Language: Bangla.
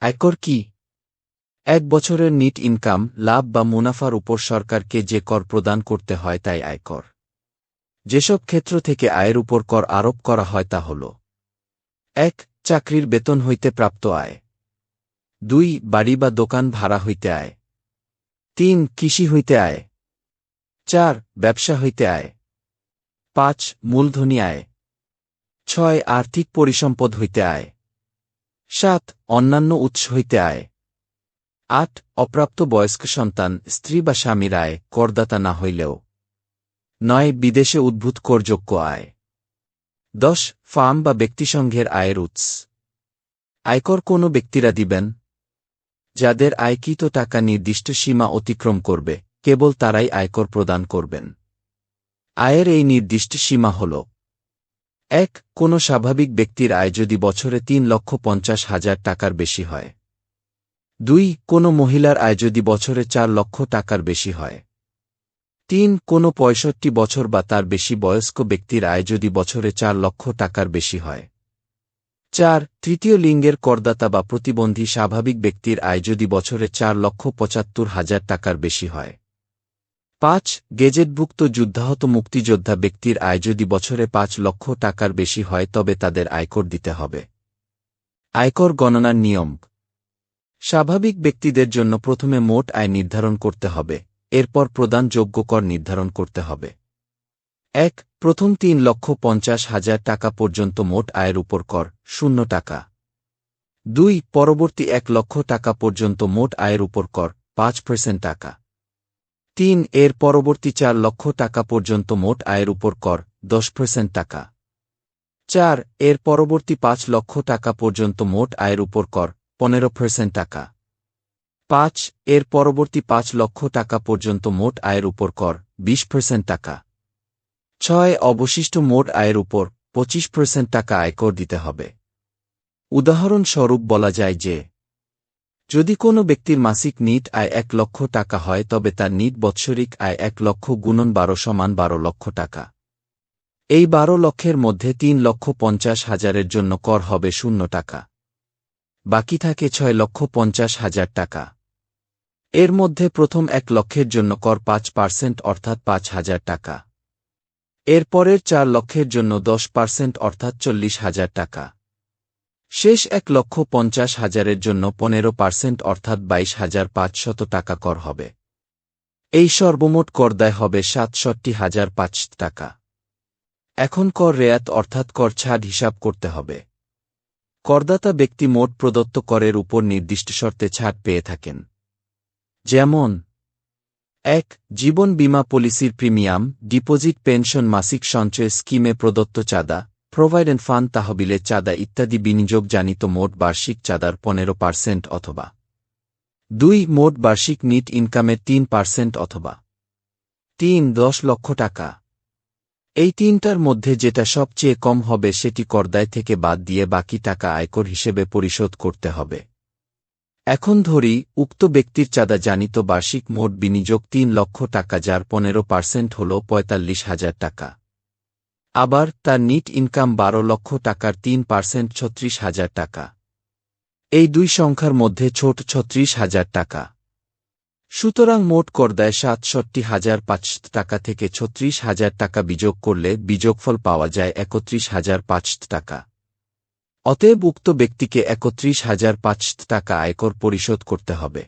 আয়কর কি? এক বছরের নেট ইনকাম, লাভ বা মুনাফার উপর সরকারকে যে কর প্রদান করতে হয় তাই আয়কর। যেসব ক্ষেত্র থেকে আয়ের উপর কর আরোপ করা হয় তা হল: ১. চাকরির বেতন হইতে প্রাপ্ত আয়। ২. বাড়ি বা দোকান ভাড়া হইতে আয়। ৩. কৃষি হইতে আয়। ৪. ব্যবসা হইতে আয়। ৫. মূলধনী আয়। ৬. আর্থিক পরিসম্পদ হইতে আয়। ৭. অন্যান্য উৎস হইতে আয়। ৮. অপ্রাপ্ত বয়স্ক সন্তান, স্ত্রী বা স্বামীর আয়, করদাতা না হইলেও। ৯. বিদেশে উদ্ভূত করযোগ্য আয়। ১০. ফার্ম বা ব্যক্তিসংঘের আয়ের উৎস। আয়কর কোনো ব্যক্তিরা দিবেন? যাদের আয়কৃত টাকা নির্দিষ্ট সীমা অতিক্রম করবে, কেবল তারাই আয়কর প্রদান করবেন। আয়ের এই নির্দিষ্ট সীমা হল: ১. কোনো স্বাভাবিক ব্যক্তির আয় যদি বছরে ৩,৫০,০০০ টাকার বেশি হয়। ২. কোনো মহিলার আয় যদি বছরে ৪ লক্ষ টাকার বেশি হয়। ৩. কোনো ৬৫ বছর বা তার বেশি বয়স্ক ব্যক্তির আয় যদি বছরে ৪ লক্ষ টাকার বেশি হয়। ৪. তৃতীয় লিঙ্গের করদাতা বা প্রতিবন্ধী স্বাভাবিক ব্যক্তির আয় যদি বছরে ৪,৭৫,০০০ টাকার বেশি হয়। ৫. গেজেটভুক্ত যুদ্ধাহত মুক্তিযোদ্ধা ব্যক্তির আয় যদি বছরে ৫ লক্ষ টাকার বেশি হয় তবে তাদের আয়কর দিতে হবে। আয়কর গণনার নিয়ম: স্বাভাবিক ব্যক্তিদের জন্য প্রথমে মোট আয় নির্ধারণ করতে হবে, এরপর প্রদানযোগ্য কর নির্ধারণ করতে হবে। ১. প্রথম ৩,৫০,০০০ টাকা পর্যন্ত মোট আয়ের উপর কর, ০ টাকা। ২. পরবর্তী ১ লক্ষ টাকা পর্যন্ত মোট আয়ের উপর কর, ৫% টাকা। ৩. এর পরবর্তী ৪ লক্ষ টাকা পর্যন্ত মোট আয়ের উপর কর, ১০% টাকা। ৪. এর পরবর্তী ৫ লক্ষ টাকা পর্যন্ত মোট আয়ের উপর কর, ১৫% টাকা। ৫. এর পরবর্তী ৫ লক্ষ টাকা পর্যন্ত মোট আয়ের উপর কর, ২০% টাকা। ৬. অবশিষ্ট মোট আয়ের উপর ২৫% টাকা আয়কর দিতে হবে। উদাহরণস্বরূপ বলা যায় যে, যদি কোনো ব্যক্তির মাসিক নিট আয় ১ লক্ষ টাকা হয় তবে তার নিট বৎসরিক আয় ১ লক্ষ গুণন ১২ সমান ১২ লক্ষ টাকা। এই ১২ লক্ষের মধ্যে ৩,৫০,০০০-এর জন্য কর হবে ০ টাকা। বাকি থাকে ৬,৫০,০০০ টাকা। এর মধ্যে প্রথম ১ লক্ষের জন্য কর ৫% অর্থাৎ ৫,০০০ টাকা। এর পরের ৪ লক্ষের জন্য ১০% অর্থাৎ ৪০,০০০ টাকা। শেষ ১,৫০,০০০-এর জন্য ১৫% অর্থাৎ ২২,৫০০ টাকা কর হবে। এই সর্বমোট করদায় হবে ৬৭,৫০০ টাকা। এখন কর রেয়াত অর্থাৎ কর ছাড় হিসাব করতে হবে। করদাতা ব্যক্তি মোট প্রদত্ত করের উপর নির্দিষ্ট শর্তে ছাড় পেয়ে থাকেন। যেমন: ১. জীবন বীমা পলিসির প্রিমিয়াম, ডিপোজিট, পেনশন, মাসিক সঞ্চয় স্কিমে প্রদত্ত চাঁদা, প্রভিডেন্ট ফান্ড তহবিলের চাঁদা ইত্যাদি বিনিয়োগজনিত মোট বার্ষিক চাঁদার ১৫% অথবা ২. মোট বার্ষিক নিট ইনকামের ৩% অথবা ৩. ১০ লক্ষ টাকা। এই তিনটার মধ্যে যেটা সবচেয়ে কম হবে সেটি করদায় থেকে বাদ দিয়ে বাকি টাকা আয়কর হিসেবে পরিশোধ করতে হবে। এখন ধরি উক্ত ব্যক্তির চাঁদাজনিত বার্ষিক মোট বিনিয়োগ ৩ লক্ষ টাকা, যার ১৫% হল ৪৫,০০০ টাকা। আবার তার নিট ইনকাম ১২ লক্ষ টাকার ৩% ৩৬,০০০ টাকা। এই দুই সংখ্যার মধ্যে ছোট ৩৬,০০০ টাকা। সুতরাং মোট করদায় ৬৭,৫০০ টাকা থেকে ৩৬,০০০ টাকা বিযোগ করলে বিযোগফল পাওয়া যায় ৩১,৫০০ টাকা। অতএব উক্ত ব্যক্তিকে ৩১,৫০০ টাকা আয়কর পরিশোধ করতে হবে।